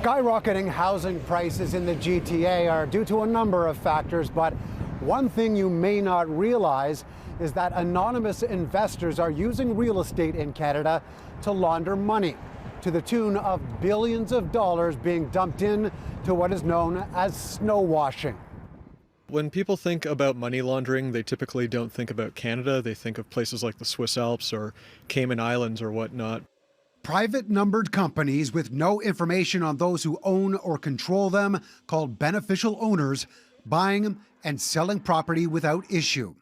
Skyrocketing housing prices in the GTA are due to a number of factors, but one thing you may not realize is that anonymous investors are using real estate in Canada to launder money to the tune of billions of dollars being dumped in to what is known as snow washing. When people think about money laundering, they typically don't think about Canada. They think of places like the Swiss Alps or Cayman Islands or whatnot. Private numbered companies with no information on those who own or control them, called beneficial owners, buying and selling property without issue.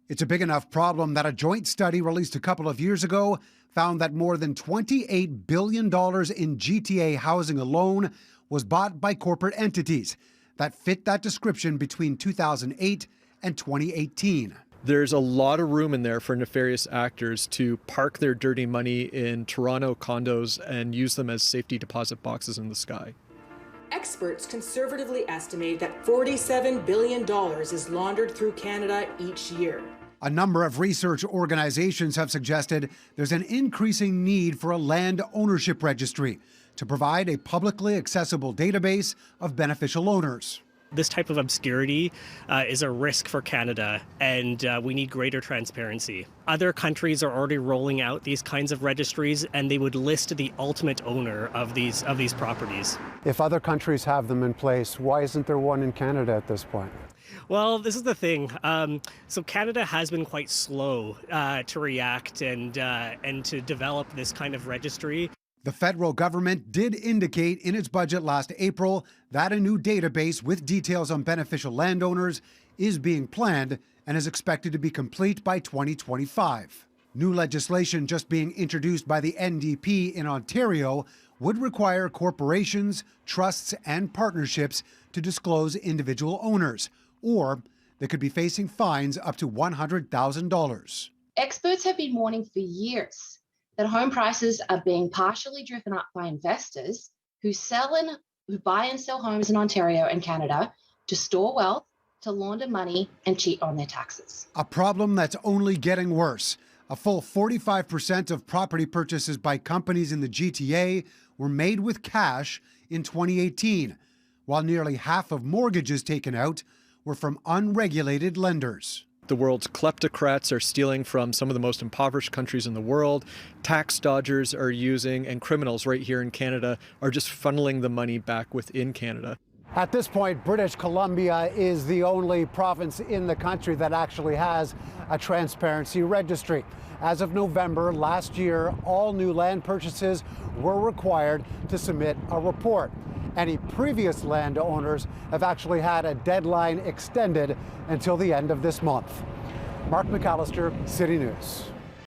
It's a big enough problem that a joint study released a couple of years ago found that more than $28 billion in GTA housing alone was bought by corporate entities that fit that description between 2008 and 2018. There's a lot of room in there for nefarious actors to park their dirty money in Toronto condos and use them as safety deposit boxes in the sky. Experts conservatively estimate that $47 billion is laundered through Canada each year. A number of research organizations have suggested there's an increasing need for a land ownership registry to provide a publicly accessible database of beneficial owners. This type of obscurity is a risk for Canada, and we need greater transparency. Other countries are already rolling out these kinds of registries, and they would list the ultimate owner of these properties. If other countries have them in place, why isn't there one in Canada at this point? Well, this is the thing. So Canada has been quite slow to react and to develop this kind of registry. The federal government did indicate in its budget last April that a new database with details on beneficial landowners is being planned and is expected to be complete by 2025. New legislation just being introduced by the NDP in Ontario would require corporations, trusts, and partnerships to disclose individual owners, or they could be facing fines up to $100,000. Experts have been warning for years that home prices are being partially driven up by investors who buy and sell homes in Ontario and Canada to store wealth, to launder money, and cheat on their taxes. A problem that's only getting worse. A full 45% of property purchases by companies in the GTA were made with cash in 2018, while nearly half of mortgages taken out were from unregulated lenders. The world's kleptocrats are stealing from some of the most impoverished countries in the world. Tax dodgers are using, and criminals right here in Canada are just funneling the money back within Canada. At this point, British Columbia is the only province in the country that actually has a transparency registry. As of November last year, all new land purchases were required to submit a report. Any previous landowners have actually had a deadline extended until the end of this month. Mark McAllister, City News.